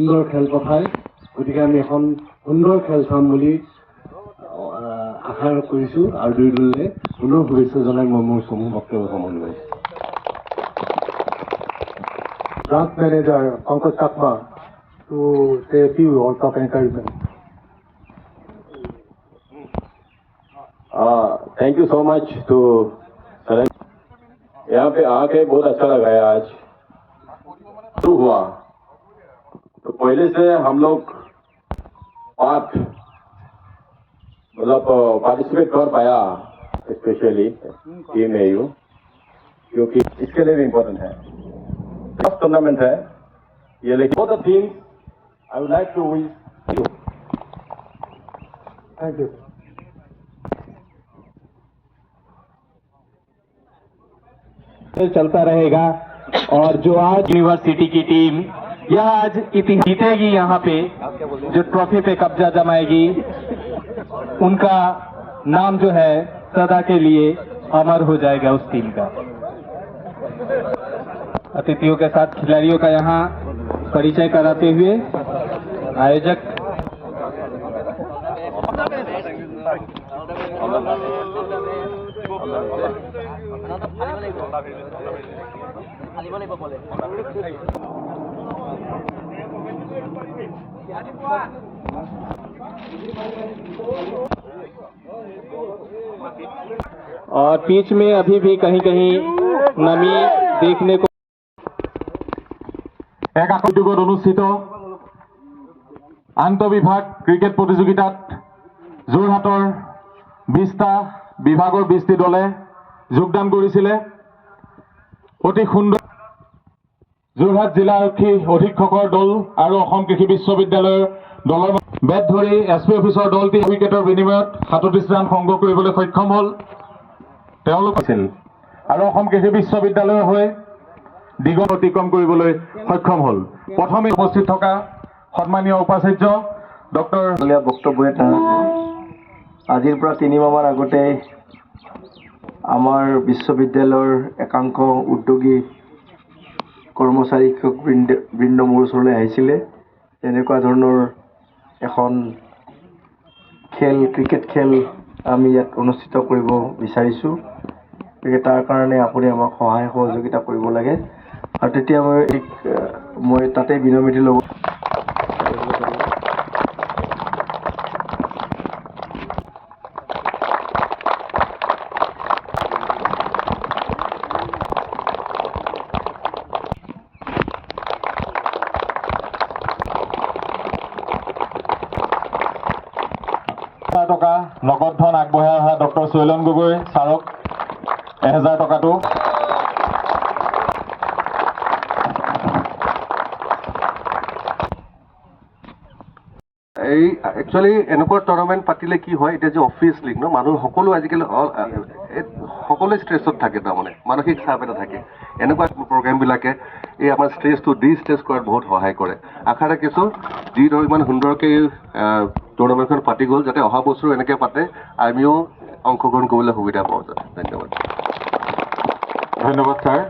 সুন্দৰ খেল পথাই গতিকে আমি এখন সুন্দৰ খেল চাম বুলি আশা কৰিছোঁ আৰু দুই দলে পুনৰ শুভেচ্ছা জনাই মই মোৰ সমূহ বক্তব্য সামৰণি মাৰিছোঁ। Branch Manager Pankaj Chakma to say a few words of encouragement. Thank you so much to sir. यहाँ पे आके बहुत अच्छा लगा है। आज शुरू हुआ तो पहले से हम लोग मतलब पार्टिसिपेट कर पाया, स्पेशली टीम एयू, क्योंकि इसके लिए भी इम्पोर्टेंट है। फर्स्ट टूर्नामेंट है ये, लेकिन for the team I would like to wish you. Thank you. चलता रहेगा और जो आज यूनिवर्सिटी की टीम यह आज जीतेगी, यहाँ पे जो ट्रॉफी पे कब्जा जमाएगी उनका नाम जो है सदा के लिए अमर हो जाएगा उस टीम का। अतिथियों के साथ खिलाड़ियों का यहाँ परिचय कराते हुए आयोजक और पिच में अभी भी कहीं कहीं नमी देखने को। এক আকৰ্ষিত অনুষ্ঠিত আন্তঃবিভাগ ক্ৰিকেট প্ৰতিযোগিতাত যোৰহাটৰ 20টা বিভাগৰ 20টি দলে যোগদান কৰিছিলে। অতি সুন্দৰ যোৰহাট জিলা আৰক্ষী অধীক্ষকৰ দল আৰু অসম কৃষি বিশ্ববিদ্যালয়ৰ দলৰ বেট ধৰি এছপি অফিচৰ দলটি উইকেটৰ বিনিময়ত 37 ৰান সংগ্ৰহ কৰিবলৈ সক্ষম হ'ল। তেওঁলোক আছিল আৰু অসম কৃষি বিশ্ববিদ্যালয়ৰ হৈ দিগন্ত অতিক্ৰম কৰিবলৈ সক্ষম হ'ল। প্ৰথমে উপস্থিত থকা সন্মানীয় উপাচাৰ্য ডক্টৰ বক্তব্য এটা আজিৰ পৰা 3 মাহমান আগতে আমাৰ বিশ্ববিদ্যালয়ৰ একাংশ উদ্যোগী কৰ্মচাৰী শিক্ষক বৃন্দ মোৰ ওচৰলৈ আহিছিলে। তেনেকুৱা ধৰণৰ এখন খেল, ক্ৰিকেট খেল আমি ইয়াত অনুষ্ঠিত কৰিব বিচাৰিছোঁ। গতিকে তাৰ কাৰণে আপুনি আমাক সহায় সহযোগিতা কৰিব লাগে। আৰু তেতিয়া মই তাতে বিনম্ৰতি ল'ব। টকা নগদ ধন আগবঢ়াই অহা ডক্টৰ শৈলন গগৈ ছাৰক 1000 টকাটো এই একচুৱেলি এনেকুৱা টুৰ্ণামেণ্ট পাতিলে কি হয়, এতিয়া যে অফিচ লিগ ন, মানুহ সকলো আজিকালি সকলোৱে ষ্ট্ৰেছত থাকে, তাৰমানে মানসিক চাপ এটা থাকে। এনেকুৱা প্ৰগ্ৰেমবিলাকে এই আমাৰ ষ্ট্ৰেছটো ষ্ট্ৰেছ কৰাত বহুত সহায় কৰে। আশা ৰাখিছোঁ যি ধৰক ইমান সুন্দৰকৈ টুৰ্ণামেণ্টখন পাতি গ'ল, যাতে অহা বছৰো এনেকৈ পাতে আমিও অংশগ্ৰহণ কৰিবলৈ সুবিধা পাওঁ যাতে। ধন্যবাদ। ধন্যবাদ ছাৰ।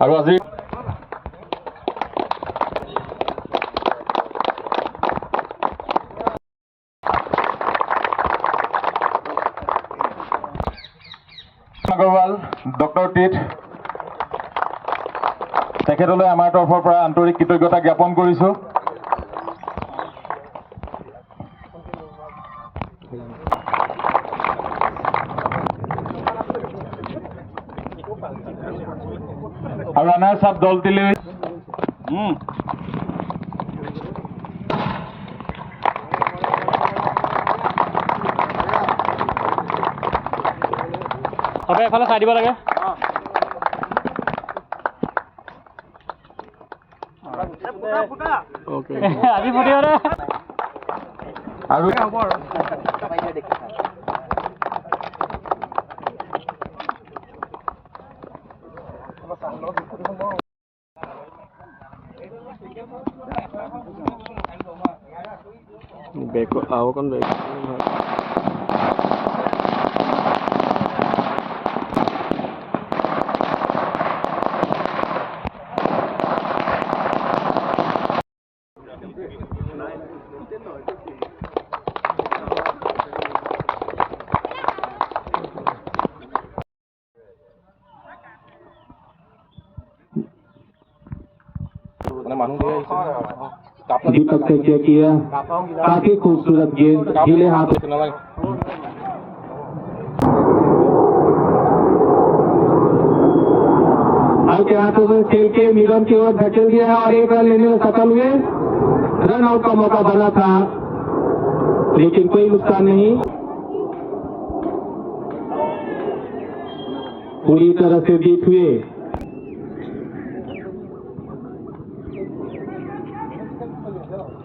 আৰু আজি আগৰৱাল ডক্টৰ টিট তেখেতলৈ আমাৰ তৰফৰ পৰা আন্তৰিক কৃতজ্ঞতা জ্ঞাপন কৰিছোঁ। আৰু ৰানাৰ্ছ আপ দলটিলৈ এফালে চাই দিব লাগে। আজি ফুটিব দে। আৰু বেক আওকন বেক दीपक से चेक किया, काफी खूबसूरत गेंद ढीले हाथों हल्के हाथों से खेल के मिलन की ओर धकेल दिया और एक रन लेने में सफल हुए। रन आउट का मौका बना था लेकिन कोई नुकसान नहीं, पूरी तरह से जीत हुए।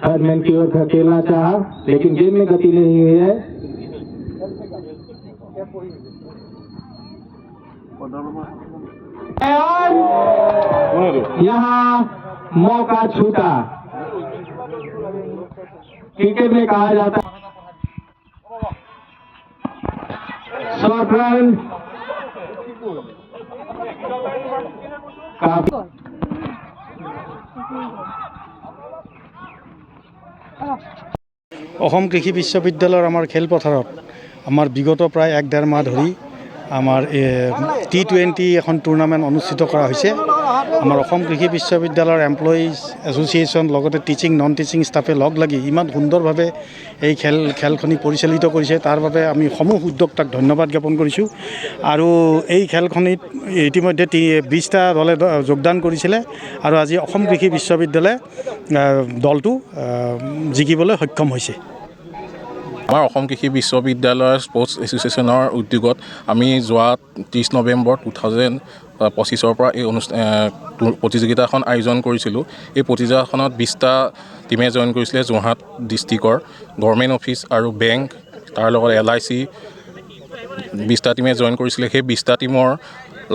थर्डमैन की ओर धकेलना चाहा लेकिन गेंद में गति नहीं हुई है। यहाँ मौका छूटा। क्रिकेट में कहा जाता शॉर्ट रन काफी অসম কৃষি বিশ্ববিদ্যালয়ৰ আমাৰ খেলপথাৰত আমাৰ বিগত প্ৰায় 1-1.5 মাহ ধৰি আমাৰ T20 এখন টুৰ্ণামেণ্ট অনুষ্ঠিত কৰা হৈছে। আমাৰ অসম কৃষি বিশ্ববিদ্যালয়ৰ এমপ্লয়িজ এছ'চিয়েশ্যন লগতে টিচিং নন টিচিং ষ্টাফে লগ লাগি ইমান সুন্দৰভাৱে এই খেলখনি পৰিচালিত কৰিছে, তাৰ বাবে আমি সমূহ উদ্যোক্তাক ধন্যবাদ জ্ঞাপন কৰিছোঁ। আৰু এই খেলখনিত ইতিমধ্যে 20টা দলে যোগদান কৰিছিলে আৰু আজি অসম কৃষি বিশ্ববিদ্যালয়ে দলটো জিকিবলৈ সক্ষম হৈছে। আমাৰ অসম কৃষি বিশ্ববিদ্যালয়ৰ স্পৰ্টছ এছ'চিয়েশ্যনৰ উদ্যোগত আমি যোৱা 30 নৱেম্বৰ 2025 পৰা এই প্ৰতিযোগিতাখন আয়োজন কৰিছিলোঁ। এই প্ৰতিযোগিতাখনত 20টা টিমে জইন কৰিছিলে। যোৰহাট ডিষ্ট্ৰিক্টৰ গভৰ্ণমেণ্ট অফিচ আৰু বেংক, তাৰ লগত LIC 20টা টিমে জইন কৰিছিলে। সেই 20টা টিমৰ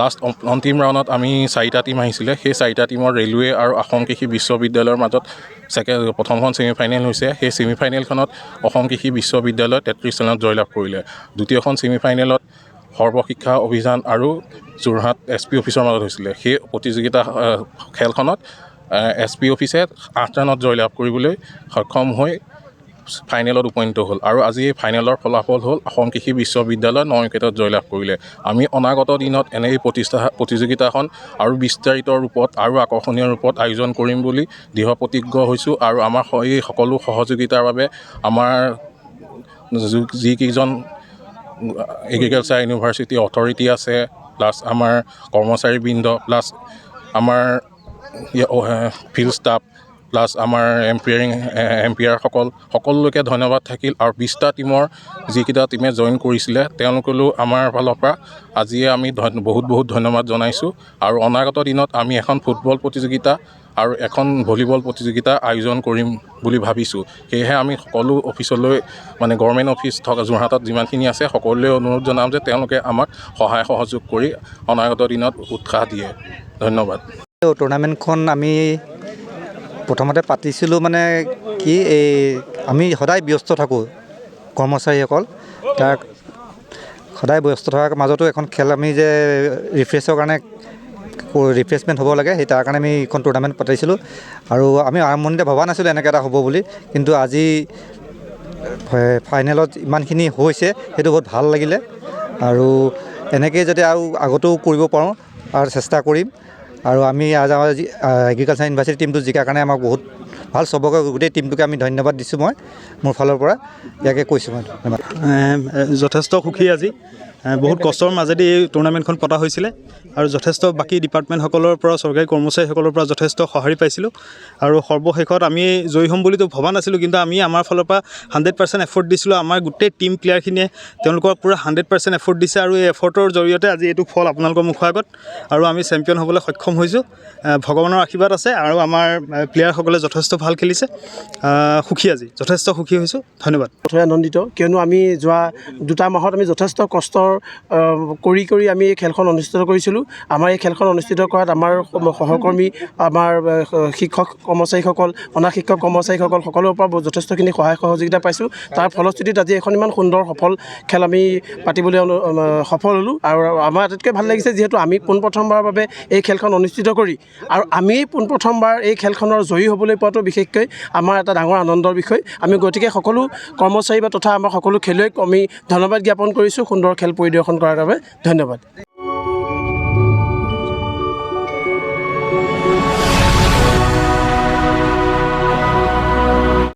লাষ্ট অন্তিম ৰাউণ্ডত আমি 4টা টিম আহিছিলে। সেই 4টা টিমৰ ৰেলৱে আৰু অসম কৃষি বিশ্ববিদ্যালয়ৰ মাজত প্ৰথমখন ছেমিফাইনেল হৈছে। সেই ছেমিফাইনেলখনত অসম কৃষি বিশ্ববিদ্যালয় 33 ৰানত জয়লাভ কৰিলে। দ্বিতীয়খন ছেমিফাইনেলত সৰ্বশিক্ষা অভিযান আৰু যোৰহাট SP অফিচৰ মাজত হৈছিলে। সেই প্ৰতিযোগিতা খেলখনত SP অফিচে 8 ৰানত জয়লাভ কৰিবলৈ সক্ষম হৈ ফাইনেলত উপনীত হ'ল। আৰু আজি এই ফাইনেলৰ ফলাফল হ'ল অসম কৃষি বিশ্ববিদ্যালয় 9 উইকেটত জয়লাভ কৰিলে। আমি অনাগত দিনত এনে এই প্ৰতিযোগিতাখন আৰু বিস্তাৰিত ৰূপত আৰু আকৰ্ষণীয় ৰূপত আয়োজন কৰিম বুলি দৃঢ় প্ৰতিজ্ঞ হৈছোঁ। আৰু আমাৰ এই সকলো সহযোগিতাৰ বাবে আমাৰ যিকেইজন এগ্ৰিকালচাৰ ইউনিভাৰ্চিটি অথৰিটি আছে, প্লাছ আমাৰ কৰ্মচাৰীবৃন্দ, প্লাছ আমাৰ ফিল্ড ষ্টাফ, প্লাছ আমাৰ এম্পায়াৰসকল সকলোকে ধন্যবাদ থাকিল। আৰু 20টা টিমৰ যিকেইটা টিমে জইন কৰিছিলে তেওঁলোকলৈও আমাৰ ফালৰ পৰা আজিয়ে আমি বহুত ধন্যবাদ জনাইছোঁ। আৰু অনাগত দিনত আমি এখন ফুটবল প্ৰতিযোগিতা আৰু এখন ভলীবল প্ৰতিযোগিতা আয়োজন কৰিম বুলি ভাবিছোঁ। সেয়েহে আমি সকলো অফিচলৈ মানে গভৰ্ণমেণ্ট অফিচ থকা যোৰহাটত যিমানখিনি আছে সকলোৱে অনুৰোধ জনাম যে তেওঁলোকে আমাক সহায় সহযোগ কৰি অনাগত দিনত উৎসাহ দিয়ে। ধন্যবাদ। টুৰ্ণামেণ্টখন আমি প্ৰথমতে পাতিছিলোঁ মানে কি আমি সদায় ব্যস্ত থাকোঁ কৰ্মচাৰীসকল, তাৰ সদায় ব্যস্ত থকাৰ মাজতো এখন খেল আমি যে ৰিফ্ৰেছৰ কাৰণে ৰিফ্ৰেছমেণ্ট হ'ব লাগে, সেই তাৰ কাৰণে আমি এখন টুৰ্ণামেণ্ট পাতিছিলোঁ। আৰু আমি আৰম্ভণিতে ভবা নাছিলোঁ এনেকৈ এটা হ'ব বুলি, কিন্তু আজি ফাইনেলত ইমানখিনি হৈছে সেইটো বহুত ভাল লাগিলে। আৰু এনেকৈ যাতে আৰু আগতেও কৰিব পাৰোঁ আৰু চেষ্টা কৰিম। আৰু আমি আমাৰ এগ্ৰিকালচাৰ ইউনিভাৰ্চিটি টিমটো জিকাৰ কাৰণে আমাক বহুত ভাল, চবকে গোটেই টিমটোকে আমি ধন্যবাদ দিছোঁ। মই মোৰ ফালৰ পৰা ইয়াকে কৈছোঁ। মই ধন্যবাদ। যথেষ্ট সুখী আজি, বহুত কষ্টৰ মাজেদি এই টুৰ্ণামেণ্টখন পতা হৈছিলে আৰু যথেষ্ট বাকী ডিপাৰ্টমেণ্টসকলৰ পৰা চৰকাৰী কৰ্মচাৰীসকলৰ পৰা যথেষ্ট সঁহাৰি পাইছিলোঁ। আৰু সৰ্বশেষত আমি জয়ী হ'ম বুলিতো ভবা নাছিলোঁ, কিন্তু আমি আমাৰ ফালৰ পৰা 100% এফৰ্ট দিছিলোঁ। আমাৰ গোটেই টিম প্লেয়াৰখিনিয়ে তেওঁলোকৰ পূৰা 100% এফৰ্ট দিছে আৰু এই এফৰ্টৰ জৰিয়তে আজি এইটো ফল আপোনালোকৰ মুখৰ আগত আৰু আমি চেম্পিয়ন হ'বলৈ সক্ষম হৈছোঁ। ভগৱানৰ আশীৰ্বাদ আছে আৰু আমাৰ প্লেয়াৰসকলে যথেষ্ট ভাল খেলিছে। সুখী, আজি যথেষ্ট সুখী হৈছোঁ। ধন্যবাদ। আনন্দিত কিয়নো আমি যোৱা 2টা মাহত আমি যথেষ্ট কষ্টৰ কৰি আমি এই খেলখন অনুষ্ঠিত কৰিছিলোঁ। আমাৰ এই খেলখন অনুষ্ঠিত কৰাত আমাৰ সহকৰ্মী, আমাৰ শিক্ষক কৰ্মচাৰীসকল, অনা শিক্ষক কৰ্মচাৰীসকল সকলোৰে পৰা যথেষ্টখিনি সহায় সহযোগিতা পাইছোঁ। তাৰ ফলশ্ৰুতিত আজি এখন ইমান সুন্দৰ সফল খেল আমি পাতিবলৈ সফল হ'লোঁ। আৰু আমাৰ আটাইতকৈ ভাল লাগিছে যিহেতু আমি পোনপ্ৰথমবাৰৰ বাবে এই খেলখন অনুষ্ঠিত কৰি আৰু আমি পোনপ্ৰথমবাৰ এই খেলখনৰ জয়ী হ'বলৈ পোৱাটো বিশেষকৈ আমাৰ এটা ডাঙৰ আনন্দৰ বিষয়। আমি গতিকে সকলো কৰ্মচাৰী বা তথা আমাৰ সকলো খেলুৱৈক আমি ধন্যবাদ জ্ঞাপন কৰিছোঁ সুন্দৰ খেল পৰিদৰ্শন কৰাৰ বাবে। ধন্যবাদ।